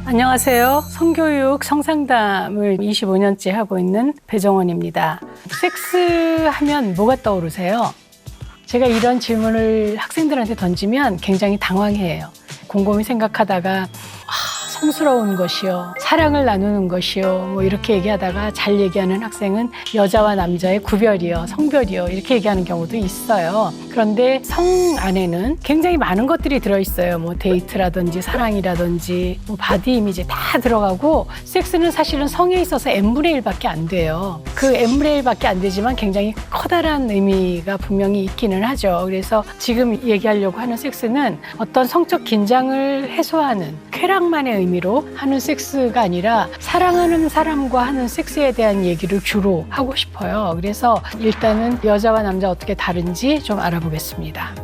안녕하세요. 성교육 성상담을 25년째 하고 있는 배정원입니다. 섹스하면 뭐가 떠오르세요? 제가 이런 질문을 학생들한테 던지면 굉장히 당황해요. 곰곰이 생각하다가 성스러운 것이요, 사랑을 나누는 것이요, 뭐 이렇게 얘기하다가 잘 얘기하는 학생은 여자와 남자의 구별이요, 성별이요 이렇게 얘기하는 경우도 있어요. 그런데 성 안에는 굉장히 많은 것들이 들어있어요. 뭐 데이트라든지 사랑이라든지 뭐 바디 이미지 다 들어가고, 섹스는 사실은 성에 있어서 n분의 1밖에 안 돼요. 그 n분의 1밖에 안 되지만 굉장히 커다란 의미가 분명히 있기는 하죠. 그래서 지금 얘기하려고 하는 섹스는 어떤 성적 긴장을 해소하는 쾌락만의 의미로 하는 섹스가 아니라 사랑하는 사람과 하는 섹스에 대한 얘기를 주로 하고 싶어요. 그래서 일단은 여자와 남자 어떻게 다른지 좀 알아보겠습니다.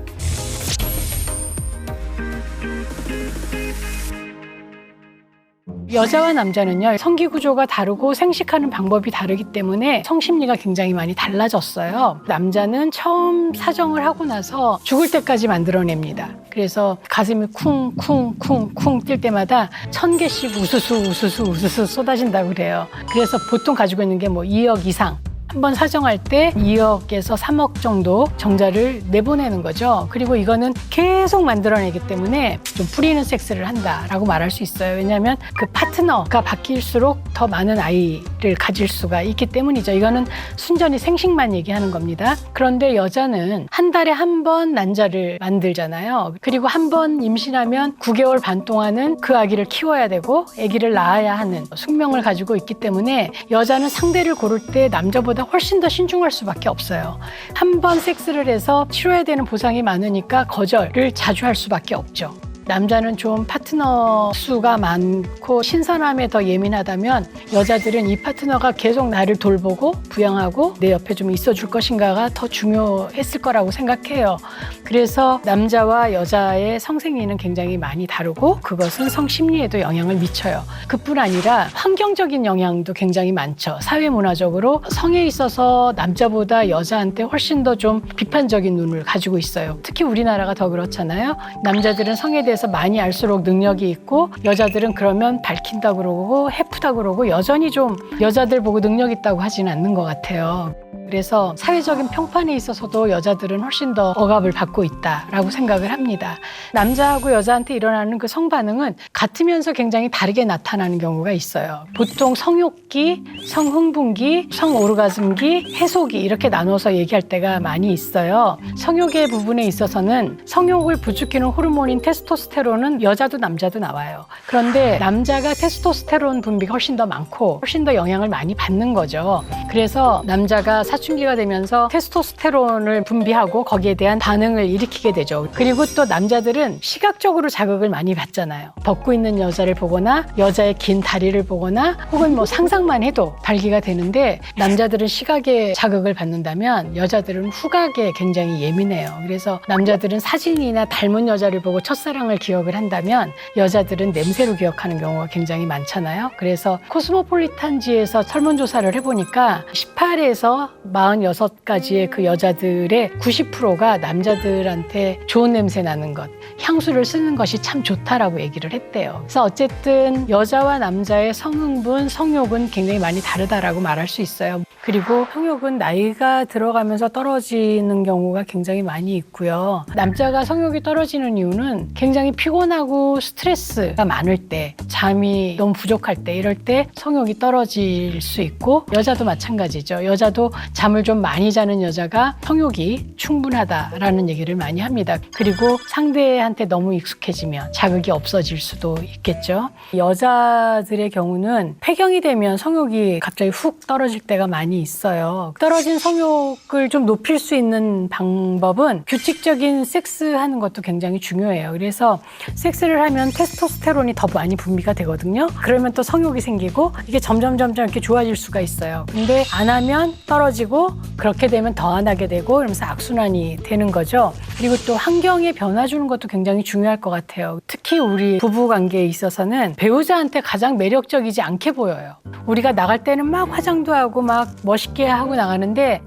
여자와 남자는요, 성기 구조가 다르고 생식하는 방법이 다르기 때문에 성심리가 굉장히 많이 달라졌어요. 남자는 처음 사정을 하고 나서 죽을 때까지 만들어냅니다. 그래서 가슴이 쿵쿵쿵쿵 뛸 때마다 1000개씩 우수수 쏟아진다고 그래요. 그래서 보통 가지고 있는 게 뭐 2억 이상. 한번 사정할 때 2억에서 3억 정도 정자를 내보내는 거죠. 그리고 이거는 계속 만들어내기 때문에 좀 뿌리는 섹스를 한다라고 말할 수 있어요. 왜냐하면 그 파트너가 바뀔수록 더 많은 아이를 가질 수가 있기 때문이죠. 이거는 순전히 생식만 얘기하는 겁니다. 그런데 여자는 한 달에 한 번 난자를 만들잖아요. 그리고 한 번 임신하면 9개월 반 동안은 그 아기를 키워야 되고 아기를 낳아야 하는 숙명을 가지고 있기 때문에 여자는 상대를 고를 때 남자보다 훨씬 더 신중할 수밖에 없어요. 한 번 섹스를 해서 치러야 되는 보상이 많으니까 거절을 자주 할 수밖에 없죠. 남자는 좀 파트너 수가 많고 신선함에 더 예민하다면 여자들은 이 파트너가 계속 나를 돌보고 부양하고 내 옆에 좀 있어줄 것인가가 더 중요했을 거라고 생각해요. 그래서 남자와 여자의 성생리는 굉장히 많이 다르고 그것은 성심리에도 영향을 미쳐요. 그뿐 아니라 환경적인 영향도 굉장히 많죠. 사회문화적으로 성에 있어서 남자보다 여자한테 훨씬 더 좀 비판적인 눈을 가지고 있어요. 특히 우리나라가 더 그렇잖아요. 남자들은 성에 대해서 많이 알수록 능력이 있고 여자들은 그러면 밝힌다 그러고 해프다 그러고 여전히 좀 여자들 보고 능력 있다고 하지는 않는 것 같아요. 그래서 사회적인 평판에 있어서도 여자들은 훨씬 더 억압을 받고 있다라고 생각을 합니다. 남자하고 여자한테 일어나는 그 성반응은 같으면서 굉장히 다르게 나타나는 경우가 있어요. 보통 성욕기, 성흥분기, 성오르가즘기, 해소기 이렇게 나눠서 얘기할 때가 많이 있어요. 성욕의 부분에 있어서는 성욕을 부추기는 호르몬인 테스토스테론은 여자도 남자도 나와요. 그런데 남자가 테스토스테론 분비가 훨씬 더 많고 훨씬 더 영향을 많이 받는 거죠. 그래서 남자가 사춘기가 되면서 테스토스테론을 분비하고 거기에 대한 반응을 일으키게 되죠. 그리고 또 남자들은 시각적으로 자극을 많이 받잖아요. 벗고 있는 여자를 보거나 여자의 긴 다리를 보거나 혹은 뭐 상상만 해도 발기가 되는데 남자들은 시각에 자극을 받는다면 여자들은 후각에 굉장히 예민해요. 그래서 남자들은 사진이나 닮은 여자를 보고 첫사랑을 기억을 한다면 여자들은 냄새로 기억하는 경우가 굉장히 많잖아요. 그래서 코스모폴리탄지에서 설문조사를 해보니까 18에서 46가지의 그 여자들의 90%가 남자들한테 좋은 냄새 나는 것, 향수를 쓰는 것이 참 좋다라고 얘기를 했대요. 그래서 어쨌든 여자와 남자의 성흥분, 성욕은 굉장히 많이 다르다라고 말할 수 있어요. 그리고 성욕은 나이가 들어가면서 떨어지는 경우가 굉장히 많이 있고요. 남자가 성욕이 떨어지는 이유는 굉장히 피곤하고 스트레스가 많을 때, 잠이 너무 부족할 때 이럴 때 성욕이 떨어질 수 있고 여자도 마찬가지죠. 여자도 잠을 좀 많이 자는 여자가 성욕이 충분하다라는 얘기를 많이 합니다. 그리고 상대한테 너무 익숙해지면 자극이 없어질 수도 있겠죠. 여자들의 경우는 폐경이 되면 성욕이 갑자기 훅 떨어질 때가 많이 있어요. 떨어진 성욕을 좀 높일 수 있는 방법은 규칙적인 섹스하는 것도 굉장히 중요해요. 그래서 섹스를 하면 테스토스테론이 더 많이 분비가 되거든요. 그러면 또 성욕이 생기고 이게 점점 이렇게 좋아질 수가 있어요. 근데 안 하면 떨어지고 그렇게 되면 더 안 하게 되고 이러면서 악순환이 되는 거죠. 그리고 또 환경에 변화 주는 것도 굉장히 중요할 것 같아요. 특히 우리 부부관계에 있어서는 배우자한테 가장 매력적이지 않게 보여요. 우리가 나갈 때는 막 화장도 하고 막 멋있게 하고 나가는데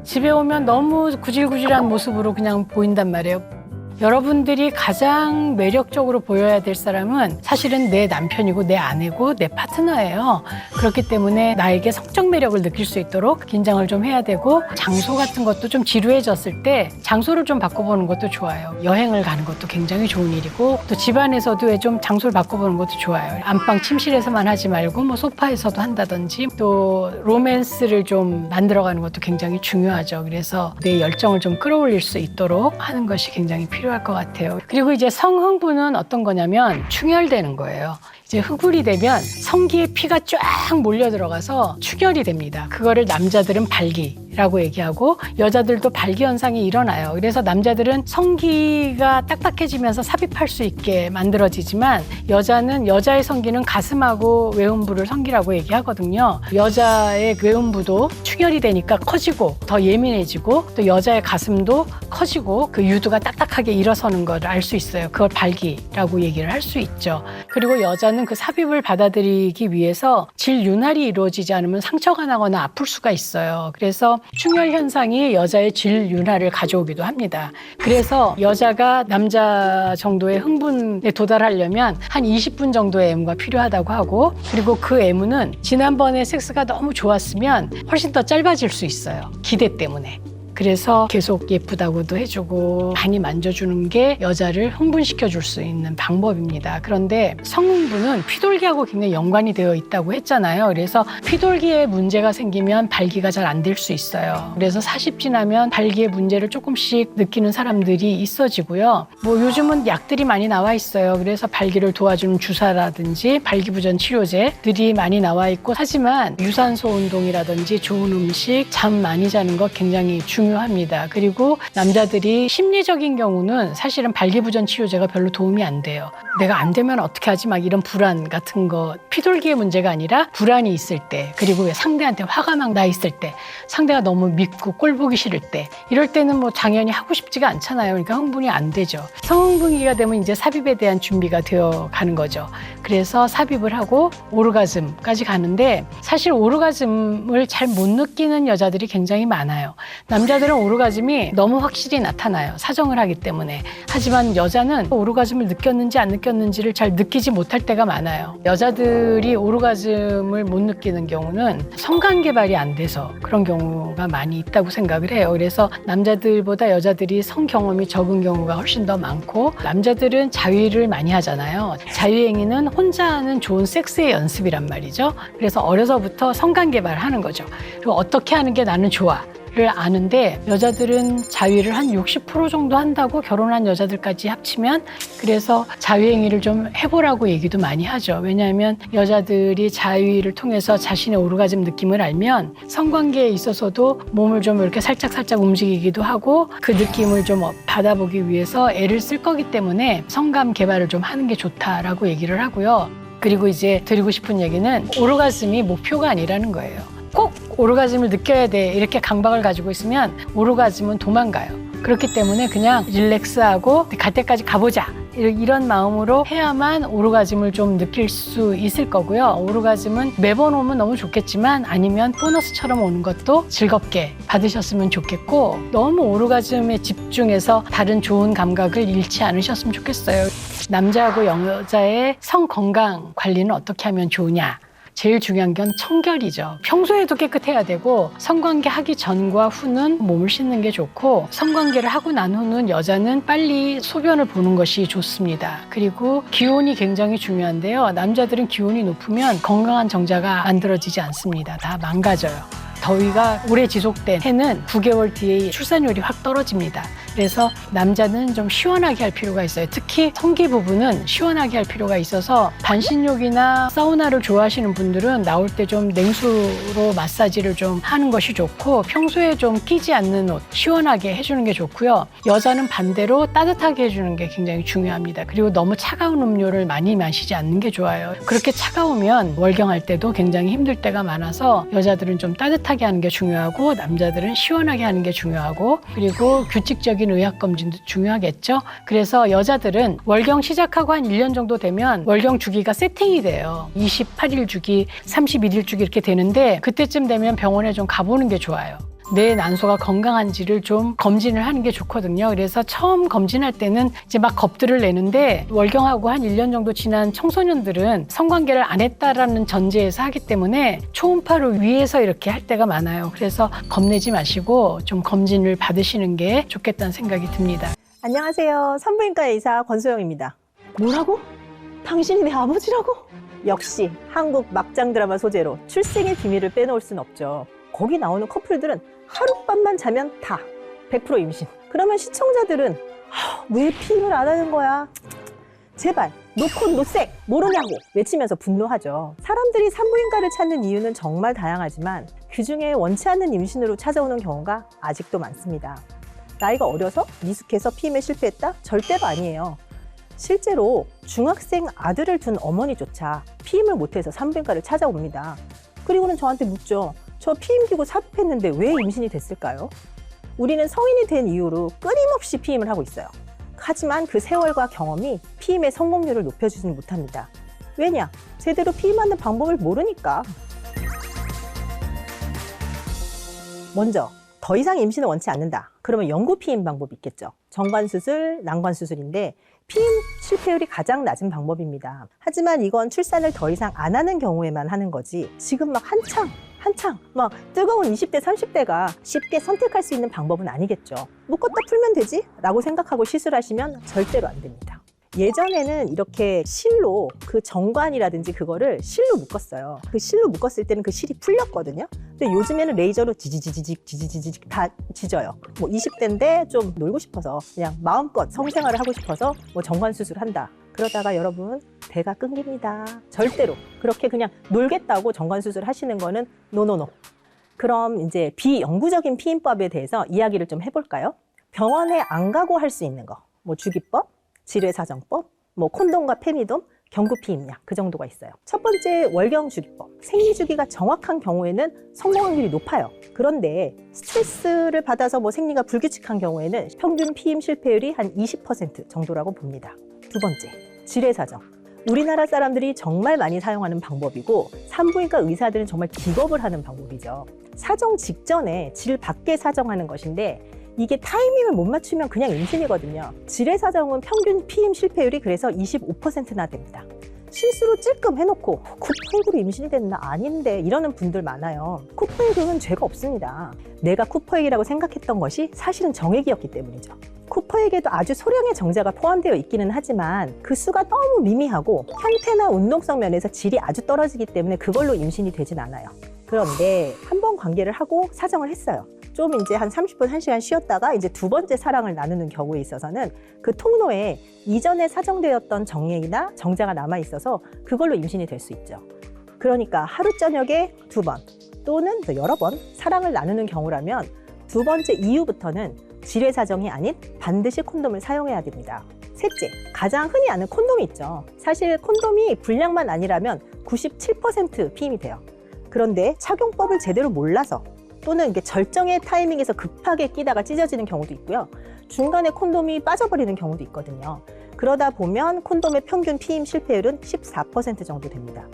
집에 오면 너무 구질구질한 모습으로 그냥 보인단 말이에요. 여러분들이 가장 매력적으로 보여야 될 사람은 사실은 내 남편이고 내 아내고 내 파트너예요. 그렇기 때문에 나에게 성적 매력을 느낄 수 있도록 긴장을 좀 해야 되고, 장소 같은 것도 좀 지루해졌을 때 장소를 좀 바꿔보는 것도 좋아요. 여행을 가는 것도 굉장히 좋은 일이고, 또 집안에서도 왜 좀 장소를 바꿔보는 것도 좋아요. 안방 침실에서만 하지 말고 뭐 소파에서도 한다든지, 또 로맨스를 좀 만들어가는 것도 굉장히 중요하죠. 그래서 내 열정을 좀 끌어올릴 수 있도록 하는 것이 굉장히 필요할 것 같아요. 그리고 이제 성흥부는 어떤 거냐면 충혈되는 거예요. 이제 흑울이 되면 성기에 피가 쫙 몰려 들어가서 충혈이 됩니다. 그거를 남자들은 발기라고 얘기하고, 여자들도 발기 현상이 일어나요. 그래서 남자들은 성기가 딱딱해지면서 삽입할 수 있게 만들어지지만, 여자는 여자의 성기는 가슴하고 외음부를 성기라고 얘기하거든요. 여자의 외음부도 충혈이 되니까 커지고 더 예민해지고, 또 여자의 가슴도 커지고 그 유두가 딱딱하게 일어서는 걸 알 수 있어요. 그걸 발기라고 얘기를 할 수 있죠. 그리고 여자는 그 삽입을 받아들이기 위해서 질윤활이 이루어지지 않으면 상처가 나거나 아플 수가 있어요. 그래서 충혈 현상이 여자의 질윤활을 가져오기도 합니다. 그래서 여자가 남자 정도의 흥분에 도달하려면 한 20분 정도의 애무가 필요하다고 하고, 그리고 그 애무는 지난번에 섹스가 너무 좋았으면 훨씬 더 짧아질 수 있어요. 기대 때문에. 그래서 계속 예쁘다고도 해주고 많이 만져주는 게 여자를 흥분시켜줄 수 있는 방법입니다. 그런데 성흥부는 피돌기하고 굉장히 연관이 되어 있다고 했잖아요. 그래서 피돌기에 문제가 생기면 발기가 잘 안 될 수 있어요. 그래서 40 지나면 발기의 문제를 조금씩 느끼는 사람들이 있어지고요. 뭐 요즘은 약들이 많이 나와 있어요. 그래서 발기를 도와주는 주사라든지 발기부전 치료제들이 많이 나와 있고, 하지만 유산소 운동이라든지 좋은 음식, 잠 많이 자는 것 굉장히 중요합니다. 그리고 남자들이 심리적인 경우는 사실은 발기부전 치료제가 별로 도움이 안 돼요. 내가 안 되면 어떻게 하지? 막 이런 불안 같은 거, 피돌기의 문제가 아니라 불안이 있을 때, 그리고 상대한테 화가 막 나 있을 때, 상대가 너무 밉고 꼴 보기 싫을 때, 이럴 때는 뭐 당연히 하고 싶지가 않잖아요. 그러니까 흥분이 안 되죠. 성흥분기가 되면 이제 삽입에 대한 준비가 되어 가는 거죠. 그래서 삽입을 하고 오르가즘까지 가는데, 사실 오르가즘을 잘 못 느끼는 여자들이 굉장히 많아요. 남자들은 오르가즘이 너무 확실히 나타나요. 사정을 하기 때문에. 하지만 여자는 오르가즘을 느꼈는지 안 느꼈는지를 잘 느끼지 못할 때가 많아요. 여자들이 오르가즘을 못 느끼는 경우는 성관 개발이 안 돼서 그런 경우가 많이 있다고 생각을 해요. 그래서 남자들보다 여자들이 성 경험이 적은 경우가 훨씬 더 많고, 남자들은 자위를 많이 하잖아요. 자위행위는 혼자 하는 좋은 섹스의 연습이란 말이죠. 그래서 어려서부터 성관 개발하는 거죠. 그리고 어떻게 하는 게 나는 좋아 를 아는데, 여자들은 자위를 한 60% 정도 한다고, 결혼한 여자들까지 합치면. 그래서 자위행위를 좀 해보라고 얘기도 많이 하죠. 왜냐하면 여자들이 자위를 통해서 자신의 오르가즘 느낌을 알면 성관계에 있어서도 몸을 좀 이렇게 살짝 움직이기도 하고, 그 느낌을 좀 받아보기 위해서 애를 쓸 거기 때문에 성감 개발을 좀 하는 게 좋다라고 얘기를 하고요. 그리고 이제 드리고 싶은 얘기는, 오르가즘이 목표가 아니라는 거예요. 꼭 오르가즘을 느껴야 돼 이렇게 강박을 가지고 있으면 오르가즘은 도망가요. 그렇기 때문에 그냥 릴렉스하고 갈 때까지 가보자, 이런 마음으로 해야만 오르가즘을 좀 느낄 수 있을 거고요. 오르가즘은 매번 오면 너무 좋겠지만, 아니면 보너스처럼 오는 것도 즐겁게 받으셨으면 좋겠고, 너무 오르가즘에 집중해서 다른 좋은 감각을 잃지 않으셨으면 좋겠어요. 남자하고 여자의 성 건강 관리는 어떻게 하면 좋으냐? 제일 중요한 건 청결이죠. 평소에도 깨끗해야 되고, 성관계 하기 전과 후는 몸을 씻는 게 좋고, 성관계를 하고 난 후는 여자는 빨리 소변을 보는 것이 좋습니다. 그리고 기온이 굉장히 중요한데요. 남자들은 기온이 높으면 건강한 정자가 만들어지지 않습니다. 다 망가져요. 더위가 오래 지속된 해는 9개월 뒤에 출산율이 확 떨어집니다. 그래서 남자는 좀 시원하게 할 필요가 있어요. 특히 성기 부분은 시원하게 할 필요가 있어서, 반신욕이나 사우나를 좋아하시는 분들은 나올 때 좀 냉수로 마사지를 좀 하는 것이 좋고, 평소에 좀 끼지 않는 옷 시원하게 해주는 게 좋고요. 여자는 반대로 따뜻하게 해주는 게 굉장히 중요합니다. 그리고 너무 차가운 음료를 많이 마시지 않는 게 좋아요. 그렇게 차가우면 월경할 때도 굉장히 힘들 때가 많아서, 여자들은 좀 따뜻하게 하는 게 중요하고, 남자들은 시원하게 하는 게 중요하고, 그리고 규칙적인 의학검진도 중요하겠죠. 그래서 여자들은 월경 시작하고 한 1년 정도 되면 월경 주기가 세팅이 돼요. 28일 주기, 31일 주기 이렇게 되는데, 그때쯤 되면 병원에 좀 가보는 게 좋아요. 내 난소가 건강한지를 좀 검진을 하는 게 좋거든요. 그래서 처음 검진할 때는 이제 막 겁들을 내는데 월경하고 한 1년 정도 지난 청소년들은 성관계를 안 했다라는 전제에서 하기 때문에 초음파로 위에서 이렇게 할 때가 많아요. 그래서 겁내지 마시고 좀 검진을 받으시는 게 좋겠다는 생각이 듭니다. 안녕하세요. 산부인과 의사 권소영입니다. 뭐라고? 당신이 내 아버지라고? 역시 한국 막장 드라마 소재로 출생의 비밀을 빼놓을 순 없죠. 거기 나오는 커플들은 하룻밤만 자면 다 100% 임신. 그러면 시청자들은 왜 피임을 안 하는 거야? 제발 노콘 노색 모르냐고 외치면서 분노하죠. 사람들이 산부인과를 찾는 이유는 정말 다양하지만 그중에 원치 않는 임신으로 찾아오는 경우가 아직도 많습니다. 나이가 어려서 미숙해서 피임에 실패했다? 절대로 아니에요. 실제로 중학생 아들을 둔 어머니조차 피임을 못해서 산부인과를 찾아옵니다. 그리고는 저한테 묻죠. 저 피임기구 삽입했는데 왜 임신이 됐을까요? 우리는 성인이 된 이후로 끊임없이 피임을 하고 있어요. 하지만 그 세월과 경험이 피임의 성공률을 높여주지는 못합니다. 왜냐? 제대로 피임하는 방법을 모르니까. 먼저 더 이상 임신을 원치 않는다. 그러면 영구 피임 방법이 있겠죠. 정관수술, 난관수술인데 피임 실패율이 가장 낮은 방법입니다. 하지만 이건 출산을 더 이상 안 하는 경우에만 하는 거지 지금 막 한창 막 뜨거운 20대, 30대가 쉽게 선택할 수 있는 방법은 아니겠죠. 묶었다 풀면 되지? 라고 생각하고 시술하시면 절대로 안 됩니다. 예전에는 이렇게 실로 그 정관이라든지 그거를 실로 묶었어요. 그 실로 묶었을 때는 그 실이 풀렸거든요. 근데 요즘에는 레이저로 지지직 다 지져요. 뭐 20대인데 좀 놀고 싶어서 그냥 마음껏 성생활을 하고 싶어서 뭐 정관 수술한다. 그러다가 여러분 배가 끊깁니다. 절대로 그렇게 그냥 놀겠다고 정관 수술 하시는 거는 노노노. 그럼 이제 비영구적인 피임법에 대해서 이야기를 좀 해볼까요? 병원에 안 가고 할 수 있는 거, 뭐 주기법, 지뢰사정법, 뭐 콘돔과 페미돔, 경구피임약 그 정도가 있어요. 첫 번째 월경주기법. 생리주기가 정확한 경우에는 성공 확률이 높아요. 그런데 스트레스를 받아서 뭐 생리가 불규칙한 경우에는 평균 피임 실패율이 한 20% 정도라고 봅니다. 두 번째, 지뢰사정. 우리나라 사람들이 정말 많이 사용하는 방법이고 산부인과 의사들은 정말 기겁을 하는 방법이죠. 사정 직전에 질 밖에 사정하는 것인데 이게 타이밍을 못 맞추면 그냥 임신이거든요. 지뢰사정은 평균 피임 실패율이 그래서 25%나 됩니다. 실수로 찔끔 해놓고 쿠퍼액으로 임신이 됐나? 아닌데 이러는 분들 많아요. 쿠퍼액은 죄가 없습니다. 내가 쿠퍼액이라고 생각했던 것이 사실은 정액이었기 때문이죠. 쿠퍼액에도 아주 소량의 정자가 포함되어 있기는 하지만 그 수가 너무 미미하고 형태나 운동성 면에서 질이 아주 떨어지기 때문에 그걸로 임신이 되진 않아요. 그런데 한 번 관계를 하고 사정을 했어요. 좀 이제 한 30분, 1시간 쉬었다가 이제 두 번째 사랑을 나누는 경우에 있어서는 그 통로에 이전에 사정되었던 정액이나 정자가 남아 있어서 그걸로 임신이 될 수 있죠. 그러니까 하루 저녁에 2번 또는 여러 번 사랑을 나누는 경우라면 두 번째 이후부터는 지뢰사정이 아닌 반드시 콘돔을 사용해야 됩니다. 셋째, 가장 흔히 아는 콘돔이 있죠. 사실 콘돔이 불량만 아니라면 97% 피임이 돼요. 그런데 착용법을 제대로 몰라서 또는 이게 절정의 타이밍에서 급하게 끼다가 찢어지는 경우도 있고요. 중간에 콘돔이 빠져버리는 경우도 있거든요. 그러다 보면 콘돔의 평균 피임 실패율은 14% 정도 됩니다.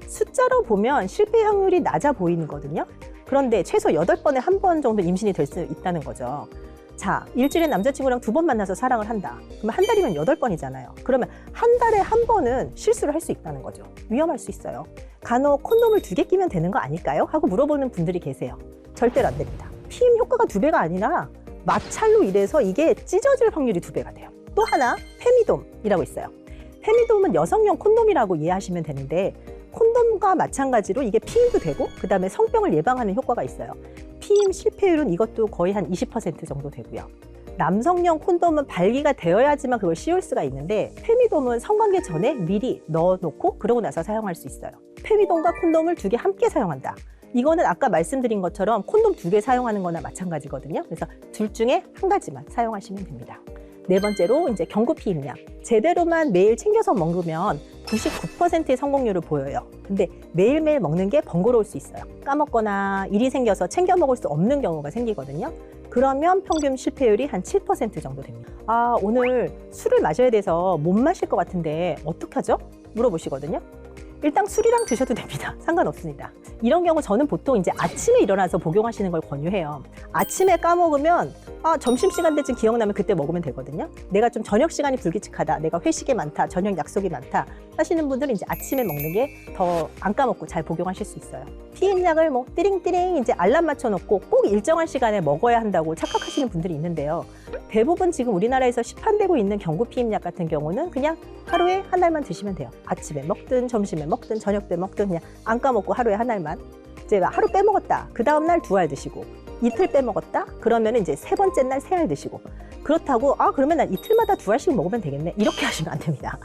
숫자로 보면 실패 확률이 낮아 보이거든요. 그런데 최소 8번에 1번 정도 임신이 될 수 있다는 거죠. 자, 일주일에 남자친구랑 2번 만나서 사랑을 한다. 그러면 한 달이면 8번이잖아요. 그러면 한 달에 1번은 실수를 할 수 있다는 거죠. 위험할 수 있어요. 간혹 콘돔을 2개 끼면 되는 거 아닐까요? 하고 물어보는 분들이 계세요. 절대로 안 됩니다. 피임 효과가 2배가 아니라 마찰로 인해서 이게 찢어질 확률이 2배가 돼요. 또 하나, 페미돔이라고 있어요. 페미돔은 여성용 콘돔이라고 이해하시면 되는데 콘돔과 마찬가지로 이게 피임도 되고 그 다음에 성병을 예방하는 효과가 있어요. 피임 실패율은 이것도 거의 한 20% 정도 되고요. 남성용 콘돔은 발기가 되어야지만 그걸 씌울 수가 있는데 페미돔은 성관계 전에 미리 넣어놓고 그러고 나서 사용할 수 있어요. 페미돔과 콘돔을 2개 함께 사용한다. 이거는 아까 말씀드린 것처럼 콘돔 2개 사용하는 거나 마찬가지거든요. 그래서 둘 중에 한 가지만 사용하시면 됩니다. 네 번째로 이제 경구피임약. 제대로만 매일 챙겨서 먹으면 99%의 성공률을 보여요. 근데 매일매일 먹는 게 번거로울 수 있어요. 까먹거나 일이 생겨서 챙겨 먹을 수 없는 경우가 생기거든요. 그러면 평균 실패율이 한 7% 정도 됩니다. 아, 오늘 술을 마셔야 돼서 못 마실 것 같은데 어떡하죠? 물어보시거든요. 일단 술이랑 드셔도 됩니다. 상관없습니다. 이런 경우 저는 보통 이제 아침에 일어나서 복용하시는 걸 권유해요. 아침에 까먹으면 점심시간 때쯤 기억나면 그때 먹으면 되거든요. 내가 좀 저녁 시간이 불규칙하다, 내가 회식이 많다, 저녁 약속이 많다 하시는 분들은 이제 아침에 먹는 게 더 안 까먹고 잘 복용하실 수 있어요. 피임약을 뭐 띠링띠링 이제 알람 맞춰놓고 꼭 일정한 시간에 먹어야 한다고 착각하시는 분들이 있는데요. 대부분 지금 우리나라에서 시판되고 있는 경구 피임약 같은 경우는 그냥 하루에 한 알만 드시면 돼요. 아침에 먹든 점심에 먹든 저녁 때 먹든 그냥 안 까먹고 하루에 한 알만. 이제 하루 빼먹었다. 그 다음날 2알 드시고 이틀 빼먹었다? 그러면 이제 세 번째 날 3알 드시고 그렇다고 그러면 난 이틀마다 2알씩 먹으면 되겠네 이렇게 하시면 안 됩니다.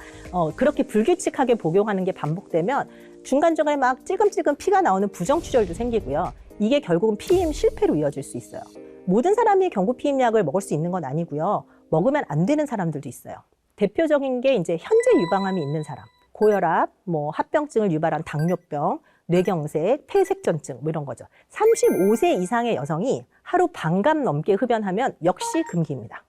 그렇게 불규칙하게 복용하는 게 반복되면 중간중간에 막 찔끔찔끔 피가 나오는 부정출혈도 생기고요. 이게 결국은 피임 실패로 이어질 수 있어요. 모든 사람이 경구 피임약을 먹을 수 있는 건 아니고요. 먹으면 안 되는 사람들도 있어요. 대표적인 게 이제 현재 유방암이 있는 사람, 고혈압, 뭐 합병증을 유발한 당뇨병, 뇌경색, 폐색전증 뭐 이런 거죠. 35세 이상의 여성이 하루 반갑 넘게 흡연하면 역시 금기입니다.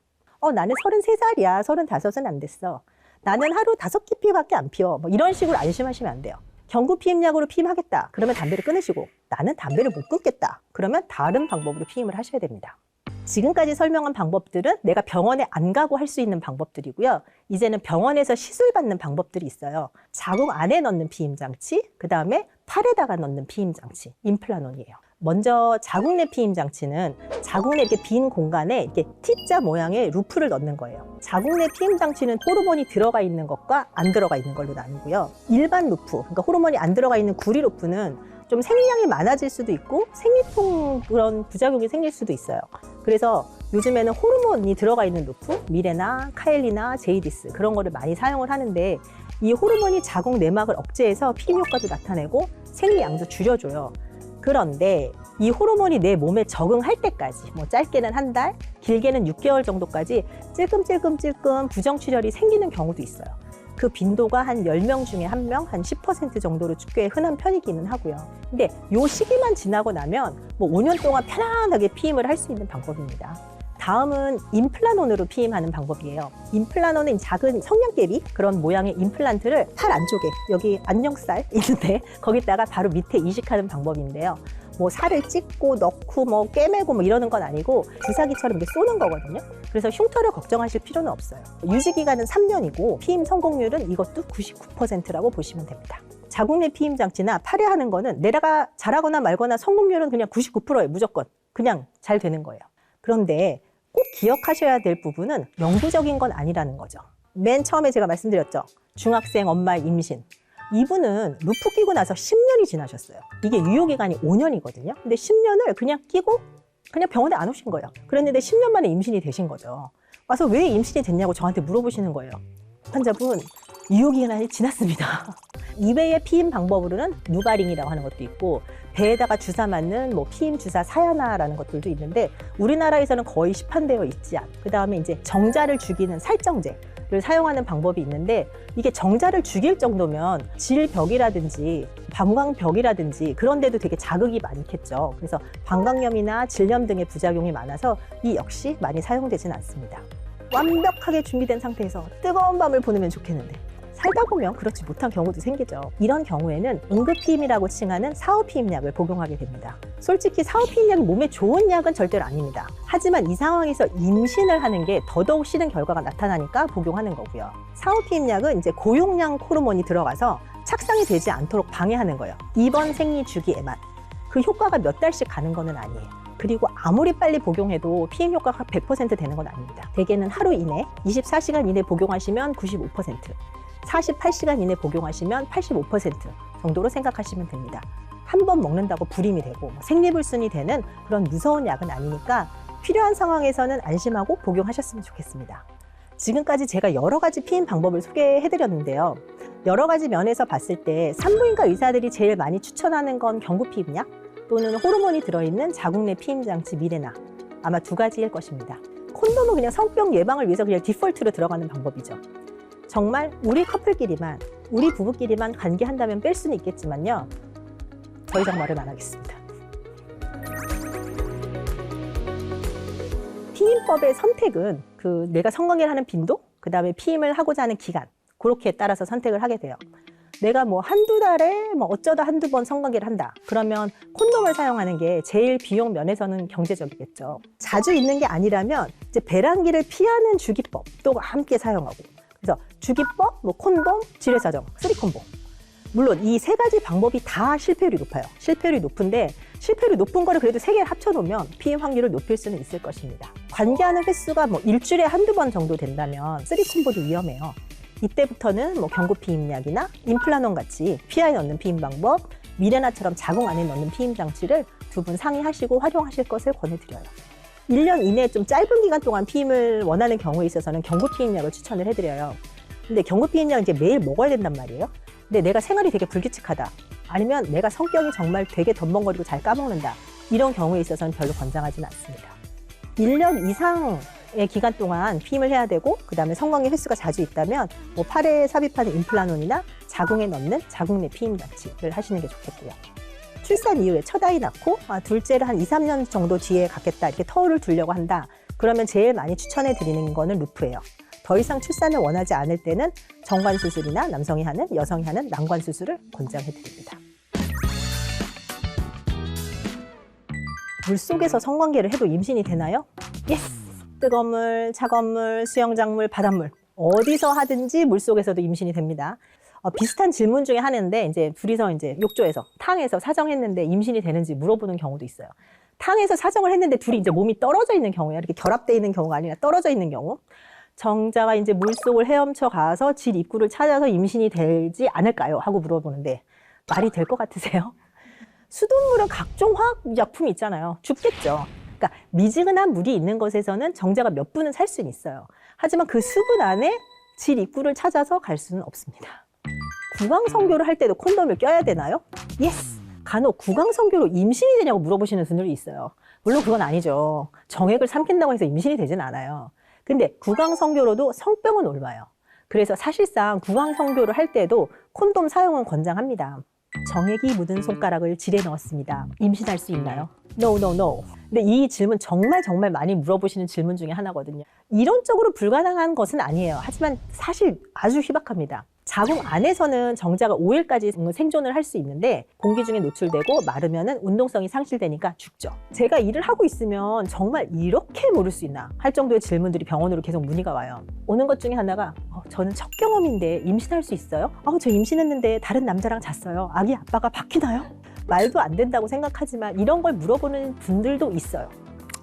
나는 33살이야. 35은 안 됐어. 나는 하루 5끼 피밖에 안 피워. 뭐 이런 식으로 안심하시면 안 돼요. 경구 피임약으로 피임하겠다. 그러면 담배를 끊으시고 나는 담배를 못 끊겠다. 그러면 다른 방법으로 피임을 하셔야 됩니다. 지금까지 설명한 방법들은 내가 병원에 안 가고 할 수 있는 방법들이고요. 이제는 병원에서 시술받는 방법들이 있어요. 자궁 안에 넣는 피임장치, 그 다음에 팔에다가 넣는 피임장치, 임플라논이에요. 먼저 자궁 내 피임장치는 자궁 내 이렇게 빈 공간에 이렇게 T자 모양의 루프를 넣는 거예요. 자궁 내 피임장치는 호르몬이 들어가 있는 것과 안 들어가 있는 걸로 나누고요. 일반 루프, 그러니까 호르몬이 안 들어가 있는 구리 루프는 좀 생리량이 많아질 수도 있고 생리통 그런 부작용이 생길 수도 있어요. 그래서 요즘에는 호르몬이 들어가 있는 루프, 미레나, 카엘리나, 제이디스 그런 거를 많이 사용을 하는데 이 호르몬이 자궁 내막을 억제해서 피임 효과도 나타내고 생리량도 줄여줘요. 그런데 이 호르몬이 내 몸에 적응할 때까지 뭐 짧게는 한 달, 길게는 6개월 정도까지 찔끔찔끔 부정출혈이 생기는 경우도 있어요. 그 빈도가 한 10명 중에 1명, 한 10% 정도로 꽤 흔한 편이기는 하고요. 근데 요 시기만 지나고 나면 뭐 5년 동안 편안하게 피임을 할 수 있는 방법입니다. 다음은 임플라논으로 피임하는 방법이에요. 임플라논은 작은 성냥개비 그런 모양의 임플란트를 팔 안쪽에 여기 안녕살 있는데 거기다가 바로 밑에 이식하는 방법인데요. 뭐 살을 찢고 넣고 뭐 꿰매고 뭐 이러는 건 아니고 주사기처럼 이렇게 쏘는 거거든요. 그래서 흉터를 걱정하실 필요는 없어요. 유지기간은 3년이고 피임 성공률은 이것도 99%라고 보시면 됩니다. 자궁 내 피임 장치나 팔에 하는 거는 내가 잘하거나 말거나 성공률은 그냥 99%예요. 무조건 그냥 잘 되는 거예요. 그런데 꼭 기억하셔야 될 부분은 영구적인 건 아니라는 거죠. 맨 처음에 제가 말씀드렸죠. 중학생 엄마의 임신. 이분은 루프 끼고 나서 10년이 지나셨어요. 이게 유효기간이 5년이거든요. 근데 10년을 그냥 끼고 그냥 병원에 안 오신 거예요. 그랬는데 10년 만에 임신이 되신 거죠. 와서 왜 임신이 됐냐고 저한테 물어보시는 거예요. 환자분, 유효기간이 지났습니다. 이외의 피임 방법으로는 누바링이라고 하는 것도 있고 배에다가 주사 맞는 뭐 피임 주사 사야나라는 것들도 있는데 우리나라에서는 거의 시판되어 있지 않고 그 다음에 이제 정자를 죽이는 살정제를 사용하는 방법이 있는데 이게 정자를 죽일 정도면 질벽이라든지 방광벽이라든지 그런 데도 되게 자극이 많겠죠. 그래서 방광염이나 질염 등의 부작용이 많아서 이 역시 많이 사용되진 않습니다. 완벽하게 준비된 상태에서 뜨거운 밤을 보내면 좋겠는데 살다 보면 그렇지 못한 경우도 생기죠. 이런 경우에는 응급피임이라고 칭하는 사후피임약을 복용하게 됩니다. 솔직히 사후피임약이 몸에 좋은 약은 절대로 아닙니다. 하지만 이 상황에서 임신을 하는 게 더더욱 싫은 결과가 나타나니까 복용하는 거고요. 사후피임약은 이제 고용량 호르몬이 들어가서 착상이 되지 않도록 방해하는 거예요. 이번 생리 주기에만. 그 효과가 몇 달씩 가는 거는 아니에요. 그리고 아무리 빨리 복용해도 피임 효과가 100% 되는 건 아닙니다. 대개는 하루 이내, 24시간 이내 복용하시면 95%, 48시간 이내 복용하시면 85% 정도로 생각하시면 됩니다. 한 번 먹는다고 불임이 되고 생리불순이 되는 그런 무서운 약은 아니니까 필요한 상황에서는 안심하고 복용하셨으면 좋겠습니다. 지금까지 제가 여러 가지 피임 방법을 소개해드렸는데요. 여러 가지 면에서 봤을 때 산부인과 의사들이 제일 많이 추천하는 건 경구 피임약 또는 호르몬이 들어있는 자궁 내 피임 장치 미레나 아마 2가지일 것입니다. 콘돔은 그냥 성병 예방을 위해서 그냥 디폴트로 들어가는 방법이죠. 정말 우리 커플끼리만, 우리 부부끼리만 관계한다면 뺄 수는 있겠지만요. 더 이상 말은 안 하겠습니다. 피임법의 선택은 내가 성관계를 하는 빈도, 그 다음에 피임을 하고자 하는 기간, 그렇게 따라서 선택을 하게 돼요. 내가 뭐 한두 달에 뭐 어쩌다 한두 번 성관계를 한다. 그러면 콘돔을 사용하는 게 제일 비용 면에서는 경제적이겠죠. 자주 있는 게 아니라면 이제 배란기를 피하는 주기법도 함께 사용하고. 그래서 주기법, 뭐 콘돔, 지뢰사정, 쓰리콤보. 물론 이 세 가지 방법이 다 실패율이 높아요. 실패율이 높은데 실패율이 높은 거를 그래도 세 개를 합쳐놓으면 피임 확률을 높일 수는 있을 것입니다. 관계하는 횟수가 뭐 일주일에 한두 번 정도 된다면 쓰리콤보도 위험해요. 이때부터는 뭐 경구 피임약이나 임플라논 같이 피하에 넣는 피임 방법, 미레나처럼 자궁 안에 넣는 피임 장치를 두 분 상의하시고 활용하실 것을 권해드려요. 1년 이내에 좀 짧은 기간 동안 피임을 원하는 경우에 있어서는 경구 피임약을 추천을 해드려요. 근데 경구 피임약은 이제 매일 먹어야 된단 말이에요. 근데 내가 생활이 되게 불규칙하다. 아니면 내가 성격이 정말 되게 덤벙거리고 잘 까먹는다. 이런 경우에 있어서는 별로 권장하지는 않습니다. 1년 이상의 기간 동안 피임을 해야 되고 그다음에 성관계 횟수가 자주 있다면 뭐 팔에 삽입하는 임플라논이나 자궁에 넣는 자궁 내 피임 장치를 하시는 게 좋겠고요. 출산 이후에 첫 아이 낳고 둘째를 한 2, 3년 정도 뒤에 갖겠다 이렇게 터울을 두려고 한다. 그러면 제일 많이 추천해 드리는 거는 루프예요. 더 이상 출산을 원하지 않을 때는 정관 수술이나 남성이 하는, 여성이 하는 난관 수술을 권장해 드립니다. 물속에서 성관계를 해도 임신이 되나요? 예스! 뜨거운 물, 차가운 물, 수영장물, 바닷물 어디서 하든지 물속에서도 임신이 됩니다. 비슷한 질문 중에 하나인데 이제 둘이서 이제 욕조에서 탕에서 사정했는데 임신이 되는지 물어보는 경우도 있어요. 탕에서 사정을 했는데 둘이 이제 몸이 떨어져 있는 경우야. 이렇게 결합되어 있는 경우가 아니라 떨어져 있는 경우. 정자가 이제 물속을 헤엄쳐 가서 질 입구를 찾아서 임신이 되지 않을까요? 하고 물어보는데 말이 될 것 같으세요? 수돗물은 각종 화학약품이 있잖아요. 죽겠죠. 그러니까 미지근한 물이 있는 것에서는 정자가 몇 분은 살 수는 있어요. 하지만 그 수분 안에 질 입구를 찾아서 갈 수는 없습니다. 구강성교를 할 때도 콘돔을 껴야 되나요? 예스! 간혹 구강성교로 임신이 되냐고 물어보시는 분들이 있어요. 물론 그건 아니죠. 정액을 삼킨다고 해서 임신이 되진 않아요. 근데 구강성교로도 성병은 옮아요. 그래서 사실상 구강성교를 할 때도 콘돔 사용은 권장합니다. 정액이 묻은 손가락을 질에 넣었습니다. 임신할 수 있나요? No, no, no. 근데 이 질문 정말 많이 물어보시는 질문 중에 하나거든요. 이론적으로 불가능한 것은 아니에요. 하지만 사실 아주 희박합니다. 자궁 안에서는 정자가 5일까지 생존을 할 수 있는데 공기 중에 노출되고 마르면은 운동성이 상실되니까 죽죠. 제가 일을 하고 있으면 정말 이렇게 모를 수 있나 할 정도의 질문들이 병원으로 계속 문의가 와요. 오는 것 중에 하나가 저는 첫 경험인데 임신할 수 있어요? 저 임신했는데 다른 남자랑 잤어요. 아기 아빠가 바뀌나요? 말도 안 된다고 생각하지만 이런 걸 물어보는 분들도 있어요.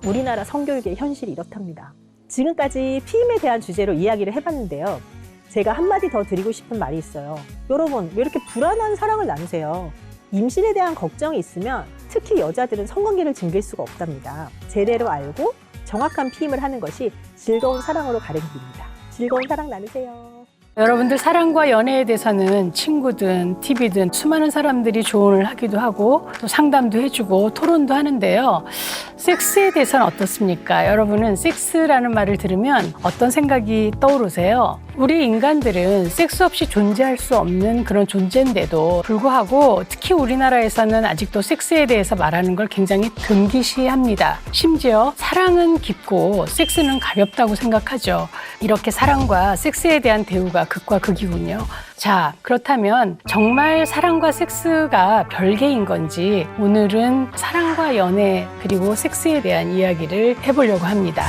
우리나라 성교육의 현실이 이렇답니다. 지금까지 피임에 대한 주제로 이야기를 해봤는데요. 제가 한마디 더 드리고 싶은 말이 있어요. 여러분, 왜 이렇게 불안한 사랑을 나누세요? 임신에 대한 걱정이 있으면 특히 여자들은 성관계를 즐길 수가 없답니다. 제대로 알고 정확한 피임을 하는 것이 즐거운 사랑으로 가는 길입니다. 즐거운 사랑 나누세요. 여러분들 사랑과 연애에 대해서는 친구든 TV든 수많은 사람들이 조언을 하기도 하고 또 상담도 해주고 토론도 하는데요. 섹스에 대해서는 어떻습니까? 여러분은 섹스라는 말을 들으면 어떤 생각이 떠오르세요? 우리 인간들은 섹스 없이 존재할 수 없는 그런 존재인데도 불구하고 특히 우리나라에서는 아직도 섹스에 대해서 말하는 걸 굉장히 금기시합니다. 심지어 사랑은 깊고 섹스는 가볍다고 생각하죠. 이렇게 사랑과 섹스에 대한 대우가 극과 극이군요. 자, 그렇다면 정말 사랑과 섹스가 별개인 건지 오늘은 사랑과 연애 그리고 섹스에 대한 이야기를 해보려고 합니다.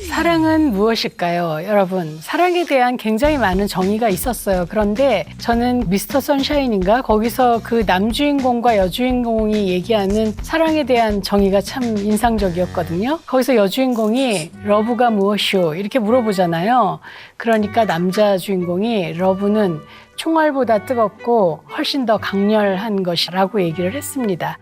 사랑은 무엇일까요? 여러분, 사랑에 대한 굉장히 많은 정의가 있었어요. 그런데 저는 미스터 선샤인인가? 거기서 그 남주인공과 여주인공이 얘기하는 사랑에 대한 정의가 참 인상적이었거든요. 거기서 여주인공이 러브가 무엇이오? 이렇게 물어보잖아요. 그러니까 남자 주인공이 러브는 총알보다 뜨겁고 훨씬 더 강렬한 것이라고 얘기를 했습니다.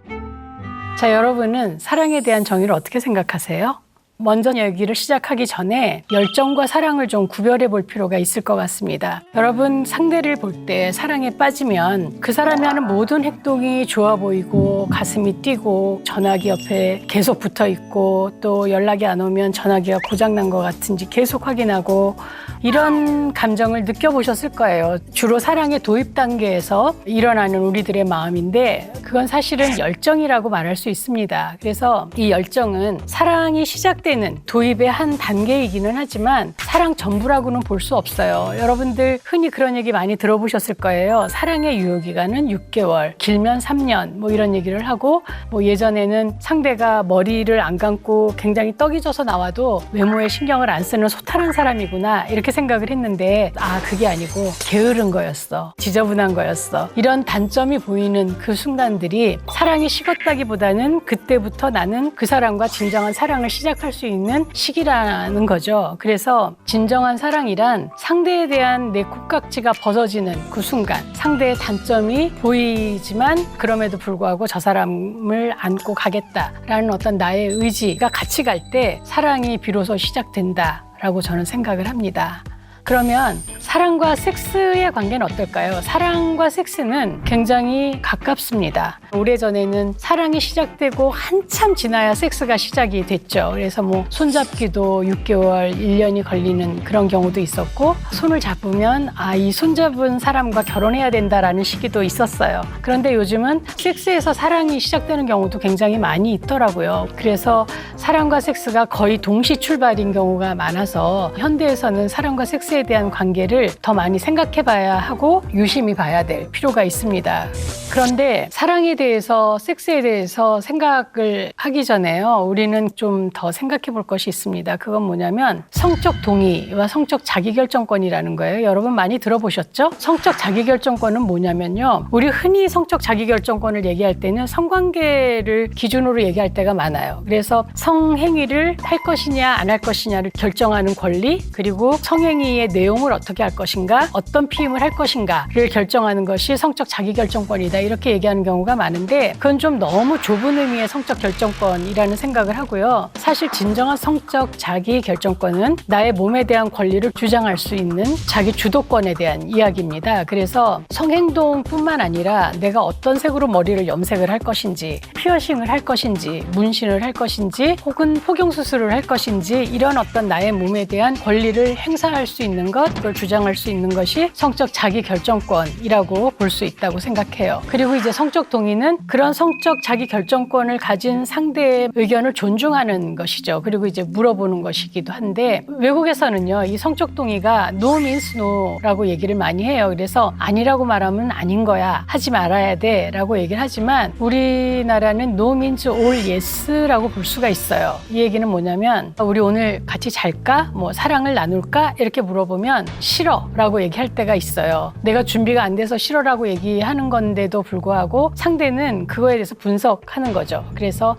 자, 여러분은 사랑에 대한 정의를 어떻게 생각하세요? 먼저 얘기를 시작하기 전에 열정과 사랑을 좀 구별해 볼 필요가 있을 것 같습니다. 여러분, 상대를 볼 때 사랑에 빠지면 그 사람이 하는 모든 행동이 좋아 보이고 가슴이 뛰고 전화기 옆에 계속 붙어 있고 또 연락이 안 오면 전화기가 고장난 것 같은지 계속 확인하고 이런 감정을 느껴보셨을 거예요. 주로 사랑의 도입 단계에서 일어나는 우리들의 마음인데 그건 사실은 열정이라고 말할 수 있습니다. 그래서 이 열정은 사랑이 시작될 시작되는 도입의 한 단계이기는 하지만 사랑 전부라고는 볼 수 없어요. 여러분들 흔히 그런 얘기 많이 들어보셨을 거예요. 사랑의 유효기간은 6개월, 길면 3년 뭐 이런 얘기를 하고 뭐 예전에는 상대가 머리를 안 감고 굉장히 떡이 져서 나와도 외모에 신경을 안 쓰는 소탈한 사람이구나 이렇게 생각을 했는데 그게 아니고 게으른 거였어. 지저분한 거였어. 이런 단점이 보이는 그 순간들이 사랑이 식었다기보다는 그때부터 나는 그 사람과 진정한 사랑을 시작할 수 있는 시기라는 거죠. 그래서 진정한 사랑이란 상대에 대한 내 콧깍지가 벗어지는 그 순간, 상대의 단점이 보이지만 그럼에도 불구하고 저 사람을 안고 가겠다라는 어떤 나의 의지가 같이 갈 때 사랑이 비로소 시작된다라고 저는 생각을 합니다. 그러면 사랑과 섹스의 관계는 어떨까요? 사랑과 섹스는 굉장히 가깝습니다. 오래전에는 사랑이 시작되고 한참 지나야 섹스가 시작이 됐죠. 그래서 뭐 손잡기도 6개월, 1년이 걸리는 그런 경우도 있었고 손을 잡으면 이 손잡은 사람과 결혼해야 된다라는 시기도 있었어요. 그런데 요즘은 섹스에서 사랑이 시작되는 경우도 굉장히 많이 있더라고요. 그래서 사랑과 섹스가 거의 동시 출발인 경우가 많아서 현대에서는 사랑과 섹스에 대한 관계를 더 많이 생각해 봐야 하고 유심히 봐야 될 필요가 있습니다. 그런데 사랑에 대해서, 섹스에 대해서 생각을 하기 전에요. 우리는 좀 더 생각해 볼 것이 있습니다. 그건 뭐냐면 성적 동의와 성적 자기결정권이라는 거예요. 여러분 많이 들어보셨죠? 성적 자기결정권은 뭐냐면요. 우리 흔히 성적 자기결정권을 얘기할 때는 성관계를 기준으로 얘기할 때가 많아요. 그래서 성행위를 할 것이냐 안 할 것이냐를 결정하는 권리, 그리고 성행위의 내용을 어떻게 할 것인가, 어떤 피임을 할 것인가를 결정하는 것이 성적 자기결정권이다 이렇게 얘기하는 경우가 많은데 그건 좀 너무 좁은 의미의 성적 결정권이라는 생각을 하고요. 사실 진정한 성적 자기결정권은 나의 몸에 대한 권리를 주장할 수 있는 자기 주도권에 대한 이야기입니다. 그래서 성행동뿐만 아니라 내가 어떤 색으로 머리를 염색을 할 것인지, 피어싱을 할 것인지, 문신을 할 것인지, 혹은 포경수술을 할 것인지 이런 어떤 나의 몸에 대한 권리를 행사할 수 있는 것, 그걸 주장할 수 있는 것이 성적 자기결정권이라고 볼 수 있다고 생각해요. 그리고 이제 성적 동의는 그런 성적 자기결정권을 가진 상대의 의견을 존중하는 것이죠. 그리고 이제 물어보는 것이기도 한데 외국에서는요, 이 성적 동의가 no means no라고 얘기를 많이 해요. 그래서 아니라고 말하면 아닌 거야, 하지 말아야 돼 라고 얘기를 하지만 우리나라는 no means all yes라고 볼 수가 있어요. 이 얘기는 뭐냐면 우리 오늘 같이 잘까? 뭐 사랑을 나눌까? 이렇게 물어보면 싫어 라고 얘기할 때가 있어요. 내가 준비가 안 돼서 싫어라고 얘기하는 건데도 불구하고 상대는 그거에 대해서 분석하는 거죠. 그래서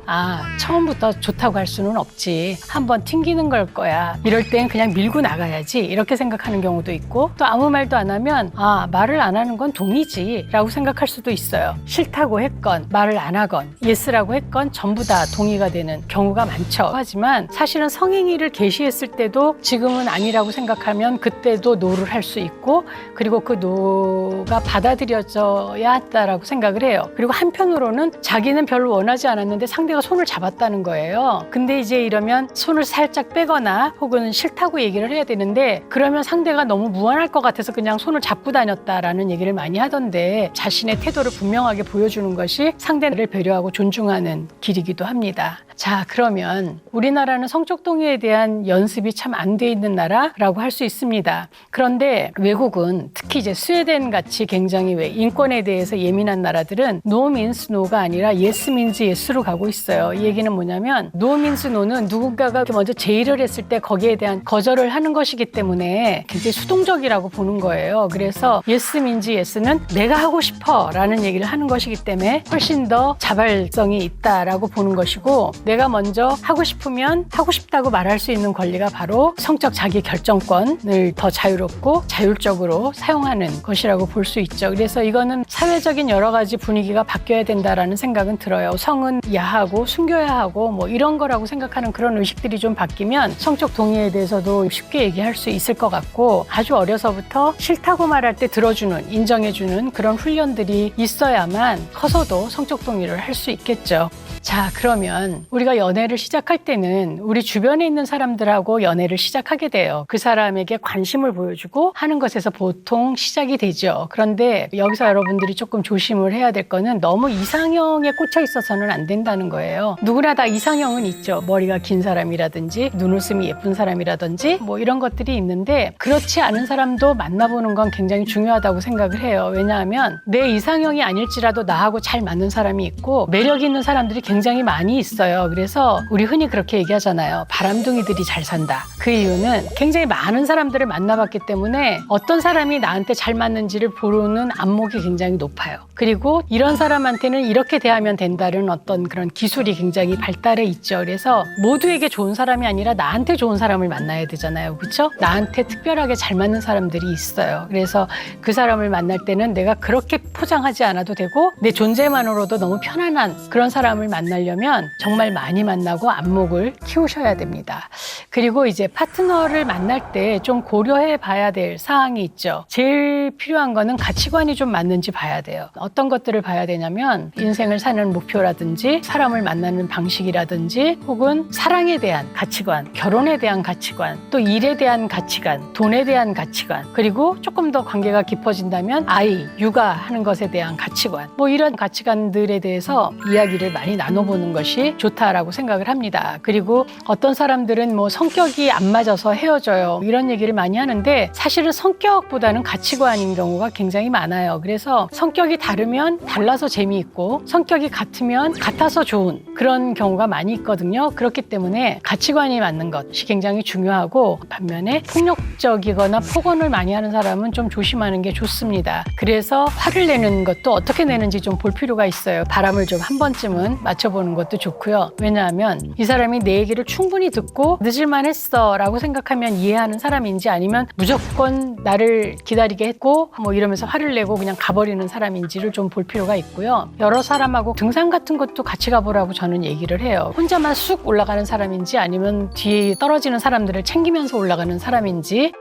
처음부터 좋다고 할 수는 없지, 한번 튕기는 걸 거야, 이럴 땐 그냥 밀고 나가야지 이렇게 생각하는 경우도 있고, 또 아무 말도 안 하면 말을 안 하는 건 동의지 라고 생각할 수도 있어요. 싫다고 했건 말을 안 하건 예스라고 했건 전부 다 동의가 되는 경우가 많죠. 하지만 사실은 성행위를 개시했을 때도 지금은 아니라고 생각하면 그때도 노를 할 수 있고, 그리고 그 노가 받아들여져야 한다라고 생각을 해요. 그리고 한편으로는 자기는 별로 원하지 않았는데 상대가 손을 잡았다는 거예요. 근데 이제 이러면 손을 살짝 빼거나 혹은 싫다고 얘기를 해야 되는데 그러면 상대가 너무 무안할 것 같아서 그냥 손을 잡고 다녔다라는 얘기를 많이 하던데, 자신의 태도를 분명하게 보여주는 것이 상대를 배려하고 존중하는 길이기도 합니다. 자, 그러면 우리나라는 성적 동의에 대한 연습이 참 안 돼 있는 나라라고 할 수 있습니다. 그런데 외국은 특히 이제 스웨덴 같이 굉장히 인권에 대해서 예민한 나라들은 no means no가 아니라 yes means yes로 가고 있어요. 이 얘기는 뭐냐면 no means no는 누군가가 먼저 제의를 했을 때 거기에 대한 거절을 하는 것이기 때문에 굉장히 수동적이라고 보는 거예요. 그래서 yes means yes는 내가 하고 싶어 라는 얘기를 하는 것이기 때문에 훨씬 더 자발성이 있다라고 보는 것이고, 내가 먼저 하고 싶으면 하고 싶다고 말할 수 있는 권리가 바로 성적 자기결정권을 더 자유롭고 자율적으로 사용하는 것이라고 볼 수 있죠. 그래서 이거는 사회적인 여러 가지 분위기가 바뀌어야 된다라는 생각은 들어요. 성은 야하고 숨겨야 하고 뭐 이런 거라고 생각하는 그런 의식들이 좀 바뀌면 성적 동의에 대해서도 쉽게 얘기할 수 있을 것 같고, 아주 어려서부터 싫다고 말할 때 들어주는, 인정해주는 그런 훈련들이 있어야만 커서도 성적 동의를 할 수 있겠죠. 자, 그러면 우리가 연애를 시작할 때는 우리 주변에 있는 사람들하고 연애를 시작하게 돼요. 그 사람에게 관심을 보여주고 하는 것에서 보통 시작이 되죠. 그런데 여기서 여러분들이 조금 조심을 해야 될 거는 너무 이상형에 꽂혀 있어서는 안 된다는 거예요. 누구나 다 이상형은 있죠. 머리가 긴 사람이라든지 눈웃음이 예쁜 사람이라든지 뭐 이런 것들이 있는데 그렇지 않은 사람도 만나보는 건 굉장히 중요하다고 생각을 해요. 왜냐하면 내 이상형이 아닐지라도 나하고 잘 맞는 사람이 있고 매력 있는 사람들이 굉장히 많이 있어요. 그래서 우리 흔히 그렇게 얘기하잖아요. 바람둥이들이 잘 산다. 그 이유는 굉장히 많은 사람들을 만나봤기 때문에 어떤 사람이 나한테 잘 맞는지를 보는 안목이 굉장히 높아요. 그리고 이런 사람한테는 이렇게 대하면 된다는 어떤 그런 기술이 굉장히 발달해 있죠. 그래서 모두에게 좋은 사람이 아니라 나한테 좋은 사람을 만나야 되잖아요. 그렇죠? 나한테 특별하게 잘 맞는 사람들이 있어요. 그래서 그 사람을 만날 때는 내가 그렇게 포장하지 않아도 되고 내 존재만으로도 너무 편안한 그런 사람을 만나려면 정말 많이 만나고 안목을 키우셔야 됩니다. 그리고 이제 파트너를 만날 때 좀 고려해 봐야 될 사항이 있죠. 제일 필요한 거는 가치관이 좀 맞는지 봐야 돼요. 어떤 것들을 봐야 되냐면 인생을 사는 목표라든지 사람을 만나는 방식이라든지 혹은 사랑에 대한 가치관, 결혼에 대한 가치관, 또 일에 대한 가치관, 돈에 대한 가치관, 그리고 조금 더 관계가 깊어진다면 아이, 육아하는 것에 대한 가치관, 뭐 이런 가치관들에 대해서 이야기를 많이 나눠보는 것이 좋다라고 생각을 합니다. 그리고 어떤 사람들은 뭐 성격이 안 맞아서 헤어져요. 이런 얘기를 많이 하는데 사실은 성격보다는 가치관인 경우가 굉장히 많아요. 그래서 성격이 다르면 달라서 재미있고 성격이 같으면 같아서 좋은 그런 경우가 많이 있거든요. 그렇기 때문에 가치관이 맞는 것이 굉장히 중요하고 반면에 폭력적이거나 폭언을 많이 하는 사람은 좀 조심하는 게 좋습니다. 그래서 화를 내는 것도 어떻게 내는지 좀 볼 필요가 있어요. 바람을 좀 한 번쯤은 맞춰보는 것도 좋고요. 왜냐하면 이 사람이 내 얘기를 충분히 듣고 늦을만 했어 라고 생각하면 이해하는 사람인지 아니면 무조건 나를 기다리게 했고 뭐 이러면서 화를 내고 그냥 가버리는 사람인지를 좀 볼 필요가 있고요. 여러 사람하고 등산 같은 것도 같이 가보라고 저는 얘기를 해요. 혼자만 쑥 올라가는 사람인지 아니면 뒤에 떨어지는 사람들을 챙기면서 올라가는 사람인지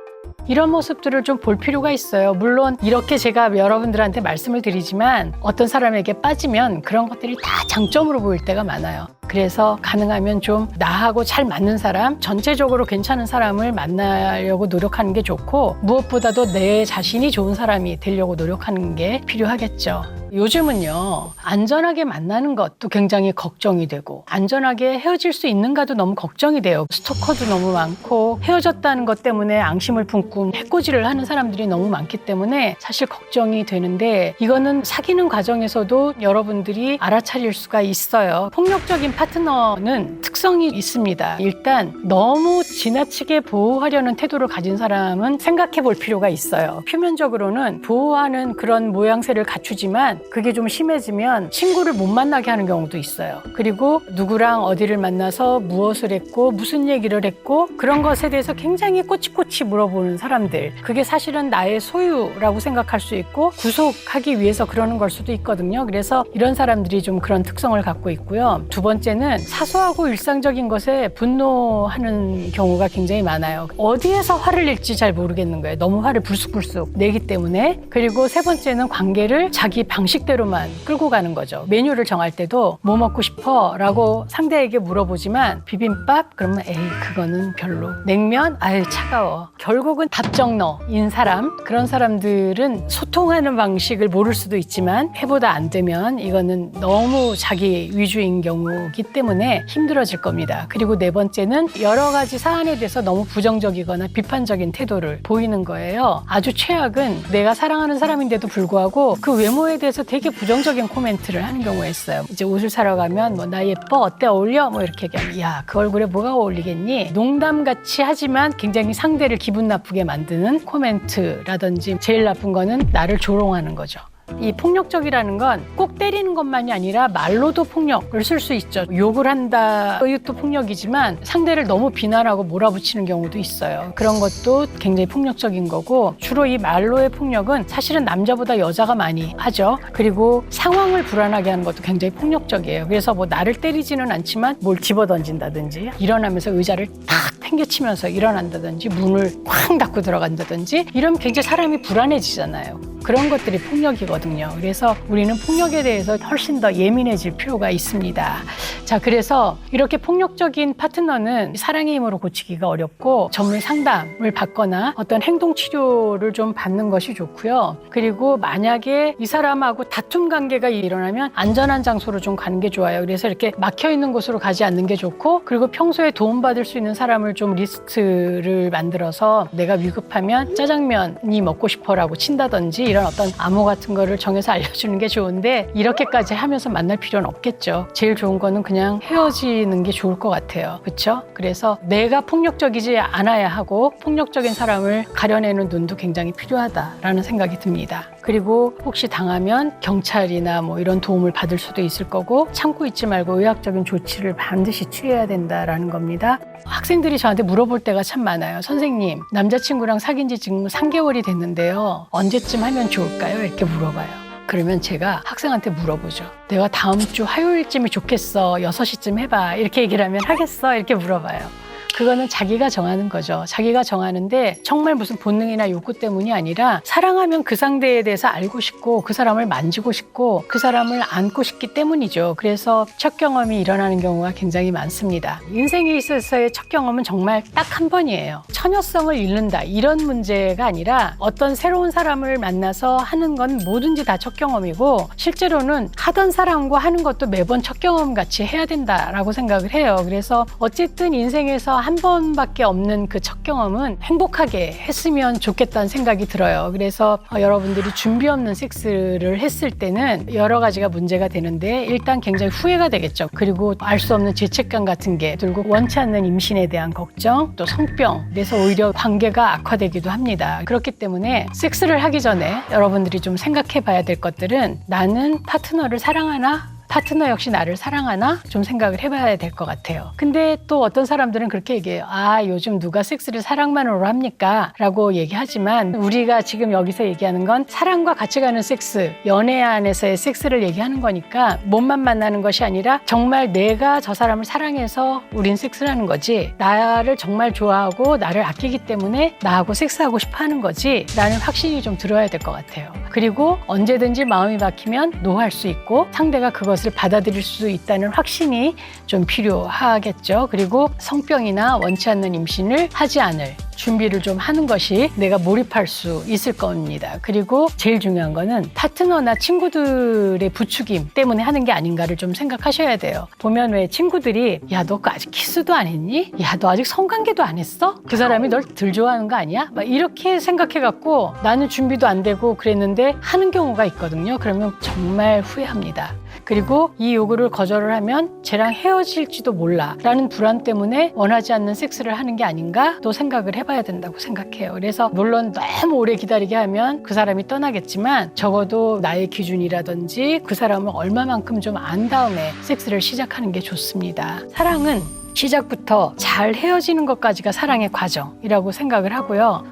이런 모습들을 좀 볼 필요가 있어요. 물론 이렇게 제가 여러분들한테 말씀을 드리지만 어떤 사람에게 빠지면 그런 것들이 다 장점으로 보일 때가 많아요. 그래서 가능하면 좀 나하고 잘 맞는 사람, 전체적으로 괜찮은 사람을 만나려고 노력하는 게 좋고 무엇보다도 내 자신이 좋은 사람이 되려고 노력하는 게 필요하겠죠. 요즘은요, 안전하게 만나는 것도 굉장히 걱정이 되고 안전하게 헤어질 수 있는가도 너무 걱정이 돼요. 스토커도 너무 많고 헤어졌다는 것 때문에 앙심을 품고 해코지를 하는 사람들이 너무 많기 때문에 사실 걱정이 되는데 이거는 사귀는 과정에서도 여러분들이 알아차릴 수가 있어요. 폭력적인 파트너는 특성이 있습니다. 일단 너무 지나치게 보호하려는 태도를 가진 사람은 생각해 볼 필요가 있어요. 표면적으로는 보호하는 그런 모양새를 갖추지만 그게 좀 심해지면 친구를 못 만나게 하는 경우도 있어요. 그리고 누구랑 어디를 만나서 무엇을 했고 무슨 얘기를 했고 그런 것에 대해서 굉장히 꼬치꼬치 물어보는 사람들, 그게 사실은 나의 소유라고 생각할 수 있고 구속하기 위해서 그러는 걸 수도 있거든요. 그래서 이런 사람들이 좀 그런 특성을 갖고 있고요. 두 번째는 사소하고 일상적인 것에 분노하는 경우가 굉장히 많아요. 어디에서 화를 낼지 잘 모르겠는 거예요. 너무 화를 불쑥불쑥 내기 때문에. 그리고 세 번째는 관계를 자기 방식대로만 끌고 가는 거죠. 메뉴를 정할 때도 뭐 먹고 싶어? 라고 상대에게 물어보지만 비빔밥? 그러면 에이 그거는 별로. 냉면? 아유 차가워. 결국은 답정너인 사람, 그런 사람들은 소통하는 방식을 모를 수도 있지만 해보다 안 되면 이거는 너무 자기 위주인 경우이기 때문에 힘들어질 겁니다. 그리고 네 번째는 여러 가지 사안에 대해서 너무 부정적이거나 비판적인 태도를 보이는 거예요. 아주 최악은 내가 사랑하는 사람인데도 불구하고 그 외모에 대해서 되게 부정적인 코멘트를 하는 경우가 있어요. 이제 옷을 사러 가면 뭐 나 예뻐? 어때? 어울려? 뭐 이렇게 얘기하면 야, 그 얼굴에 뭐가 어울리겠니? 농담같이 하지만 굉장히 상대를 기분 나쁘게 만드는 코멘트라든지 제일 나쁜 거는 나를 조롱하는 거죠. 이 폭력적이라는 건 꼭 때리는 것만이 아니라 말로도 폭력을 쓸 수 있죠. 욕을 한다, 이것도 폭력이지만 상대를 너무 비난하고 몰아붙이는 경우도 있어요. 그런 것도 굉장히 폭력적인 거고 주로 이 말로의 폭력은 사실은 남자보다 여자가 많이 하죠. 그리고 상황을 불안하게 하는 것도 굉장히 폭력적이에요. 그래서 뭐 나를 때리지는 않지만 뭘 집어던진다든지 일어나면서 의자를 탁 팽개치면서 일어난다든지 문을 쾅 닫고 들어간다든지 이러면 굉장히 사람이 불안해지잖아요. 그런 것들이 폭력이거든요. 그래서 우리는 폭력에 대해서 훨씬 더 예민해질 필요가 있습니다. 자, 그래서 이렇게 폭력적인 파트너는 사랑의 힘으로 고치기가 어렵고 전문 상담을 받거나 어떤 행동 치료를 좀 받는 것이 좋고요. 그리고 만약에 이 사람하고 다툼 관계가 일어나면 안전한 장소로 좀 가는 게 좋아요. 그래서 이렇게 막혀 있는 곳으로 가지 않는 게 좋고, 그리고 평소에 도움받을 수 있는 사람을 좀 리스트를 만들어서 내가 위급하면 짜장면이 먹고 싶어라고 친다든지 이런 어떤 암호 같은 거를 정해서 알려주는 게 좋은데, 이렇게까지 하면서 만날 필요는 없겠죠. 제일 좋은 거는 그냥 헤어지는 게 좋을 것 같아요. 그렇죠? 그래서 내가 폭력적이지 않아야 하고 폭력적인 사람을 가려내는 눈도 굉장히 필요하다라는 생각이 듭니다. 그리고 혹시 당하면 경찰이나 뭐 이런 도움을 받을 수도 있을 거고, 참고 있지 말고 의학적인 조치를 반드시 취해야 된다라는 겁니다. 학생들이 저한테 물어볼 때가 참 많아요. 선생님, 남자친구랑 사귄 지 지금 3개월이 됐는데요. 언제쯤 하면 좋을까요? 이렇게 물어봐요. 그러면 제가 학생한테 물어보죠. 내가 다음 주 화요일쯤이 좋겠어. 6시쯤 해봐. 이렇게 얘기를 하면 하겠어? 이렇게 물어봐요. 그거는 자기가 정하는 거죠. 자기가 정하는데 정말 무슨 본능이나 욕구 때문이 아니라 사랑하면 그 상대에 대해서 알고 싶고 그 사람을 만지고 싶고 그 사람을 안고 싶기 때문이죠. 그래서 첫 경험이 일어나는 경우가 굉장에 많습니다. 인생에 있어서의 첫 경험은 정말 딱 한 번이에요. 처녀성을 잃는다 이런 문제가 아니라 어떤 새로운 사람을 만나서 하는 건 뭐든지 다 첫 경험이고, 실제로는 하던 사람과 하는 것도 매번 첫 경험 같이 해야 된다라고 생각을 해요. 그래서 어쨌든 인생에서 한 번밖에 없는 그 첫 경험은 행복하게 했으면 좋겠다는 생각이 들어요. 그래서 여러분들이 준비 없는 섹스를 했을 때는 여러 가지가 문제가 되는데, 일단 굉장히 후회가 되겠죠. 그리고 알 수 없는 죄책감 같은 게 들고, 원치 않는 임신에 대한 걱정, 또 성병, 그래서 오히려 관계가 악화되기도 합니다. 그렇기 때문에 섹스를 하기 전에 여러분들이 좀 생각해 봐야 될 것들은, 나는 파트너를 사랑하나? 파트너 역시 나를 사랑하나? 좀 생각을 해봐야 될 것 같아요. 근데 또 어떤 사람들은 그렇게 얘기해요. 아, 요즘 누가 섹스를 사랑만으로 합니까? 라고 얘기하지만, 우리가 지금 여기서 얘기하는 건 사랑과 같이 가는 섹스, 연애 안에서의 섹스를 얘기하는 거니까 몸만 만나는 것이 아니라 정말 내가 저 사람을 사랑해서 우린 섹스를 하는 거지, 나를 정말 좋아하고 나를 아끼기 때문에 나하고 섹스하고 싶어 하는 거지 라는 확신이 좀 들어야 될 것 같아요. 그리고 언제든지 마음이 막히면 노할 수 있고 상대가 그것을 받아들일 수 있다는 확신이 좀 필요하겠죠. 그리고 성병이나 원치 않는 임신을 하지 않을 준비를 좀 하는 것이 내가 몰입할 수 있을 겁니다. 그리고 제일 중요한 거는 파트너나 친구들의 부추김 때문에 하는 게 아닌가를 좀 생각하셔야 돼요. 보면 왜 친구들이, 야, 너 아직 키스도 안 했니? 야, 너 아직 성관계도 안 했어? 그 사람이 널 덜 좋아하는 거 아니야? 막 이렇게 생각해갖고 나는 준비도 안 되고 그랬는데 하는 경우가 있거든요. 그러면 정말 후회합니다. 그리고 이 요구를 거절을 하면 쟤랑 헤어질지도 몰라 라는 불안 때문에 원하지 않는 섹스를 하는 게 아닌가 또 생각을 해봐야 된다고 생각해요. 그래서 물론 너무 오래 기다리게 하면 그 사람이 떠나겠지만, 적어도 나의 기준이라든지 그 사람을 얼마만큼 좀 안 다음에 섹스를 시작하는 게 좋습니다. 사랑은 시작부터 잘 헤어지는 것까지가 사랑의 과정이라고 생각을 하고요.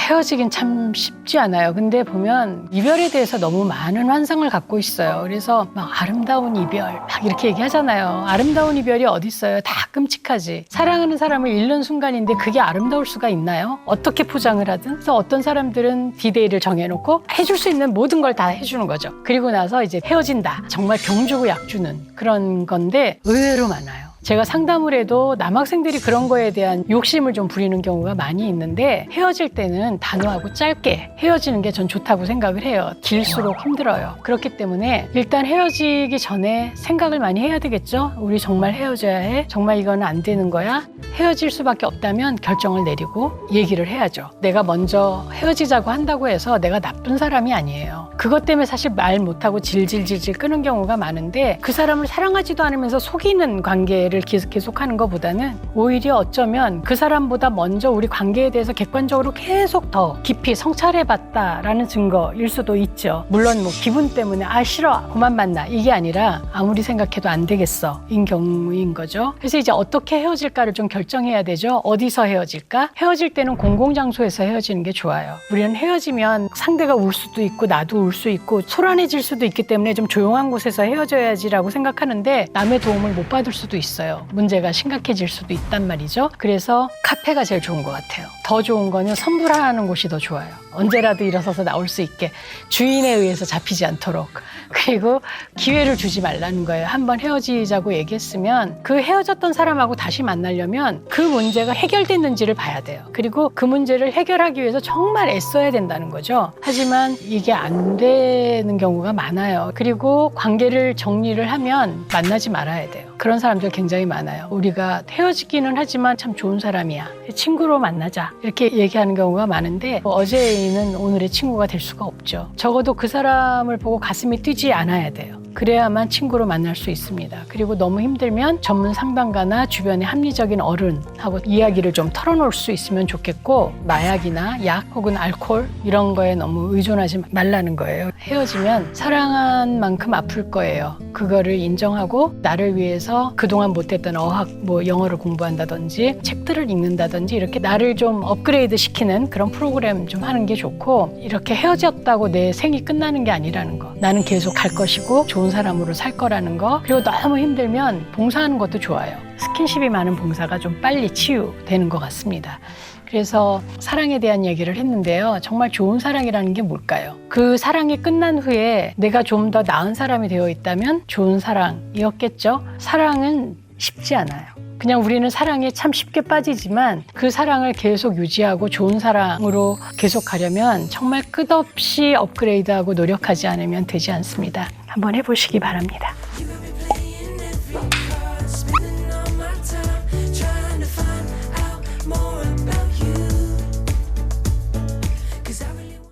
헤어지긴 참 쉽지 않아요. 근데 보면 이별에 대해서 너무 많은 환상을 갖고 있어요. 그래서 막 아름다운 이별 막 이렇게 얘기하잖아요. 아름다운 이별이 어디 있어요? 다 끔찍하지. 사랑하는 사람을 잃는 순간인데 그게 아름다울 수가 있나요? 어떻게 포장을 하든. 그래서 어떤 사람들은 디데이를 정해놓고 해줄 수 있는 모든 걸 다 해주는 거죠. 그리고 나서 이제 헤어진다. 정말 병 주고 약 주는 그런 건데 의외로 많아요. 제가 상담을 해도 남학생들이 그런 거에 대한 욕심을 좀 부리는 경우가 많이 있는데, 헤어질 때는 단호하고 짧게 헤어지는 게 전 좋다고 생각을 해요. 길수록 힘들어요. 그렇기 때문에 일단 헤어지기 전에 생각을 많이 해야 되겠죠. 우리 정말 헤어져야 해? 정말 이건 안 되는 거야? 헤어질 수밖에 없다면 결정을 내리고 얘기를 해야죠. 내가 먼저 헤어지자고 한다고 해서 내가 나쁜 사람이 아니에요. 그것 때문에 사실 말 못하고 질질질질 끄는 경우가 많은데, 그 사람을 사랑하지도 않으면서 속이는 관계를 계속하는 것보다는 오히려 어쩌면 그 사람보다 먼저 우리 관계에 대해서 객관적으로 계속 더 깊이 성찰해봤다라는 증거일 수도 있죠. 물론 뭐 기분 때문에 싫어 그만 만나 이게 아니라 아무리 생각해도 안 되겠어 인 경우인 거죠. 그래서 이제 어떻게 헤어질까를 좀 결정해야 되죠. 어디서 헤어질까? 헤어질 때는 공공장소에서 헤어지는 게 좋아요. 우리는 헤어지면 상대가 울 수도 있고 나도 울 수 있고 소란해질 수도 있기 때문에 좀 조용한 곳에서 헤어져야지라고 생각하는데 남의 도움을 못 받을 수도 있어요. 문제가 심각해질 수도 있단 말이죠. 그래서 카페가 제일 좋은 것 같아요. 더 좋은 거는 선불하는 곳이 더 좋아요. 언제라도 일어서서 나올 수 있게 주인에 의해서 잡히지 않도록. 그리고 기회를 주지 말라는 거예요. 한번 헤어지자고 얘기했으면 그 헤어졌던 사람하고 다시 만나려면 그 문제가 해결됐는지를 봐야 돼요. 그리고 그 문제를 해결하기 위해서 정말 애써야 된다는 거죠. 하지만 이게 안 되는 경우가 많아요. 그리고 관계를 정리를 하면 만나지 말아야 돼요. 그런 사람들 굉장히 많아요. 우리가 헤어지기는 하지만 참 좋은 사람이야. 친구로 만나자. 이렇게 얘기하는 경우가 많은데 어제의 인은 오늘의 친구가 될 수가 없죠. 적어도 그 사람을 보고 가슴이 뛰지 않아야 돼요. 그래야만 친구로 만날 수 있습니다. 그리고 너무 힘들면 전문 상담가나 주변의 합리적인 어른하고 이야기를 좀 털어놓을 수 있으면 좋겠고 마약이나 약 혹은 알코올 이런 거에 너무 의존하지 말라는 거예요. 헤어지면 사랑한 만큼 아플 거예요. 그거를 인정하고 나를 위해서 그동안 못했던 어학, 영어를 공부한다든지 책들을 읽는다든지 이렇게 나를 좀 업그레이드 시키는 그런 프로그램 좀 하는 게 좋고 이렇게 헤어졌다고 내 생이 끝나는 게 아니라는 거. 나는 계속 갈 것이고 좋은 사람으로 살 거라는 거. 그리고 너무 힘들면 봉사하는 것도 좋아요. 스킨십이 많은 봉사가 좀 빨리 치유되는 것 같습니다. 그래서 사랑에 대한 얘기를 했는데요. 정말 좋은 사랑이라는 게 뭘까요? 그 사랑이 끝난 후에 내가 좀 더 나은 사람이 되어 있다면 좋은 사랑이었겠죠? 사랑은 쉽지 않아요. 그냥 우리는 사랑에 참 쉽게 빠지지만 그 사랑을 계속 유지하고 좋은 사랑으로 계속 가려면 정말 끝없이 업그레이드하고 노력하지 않으면 되지 않습니다. 한번 해보시기 바랍니다.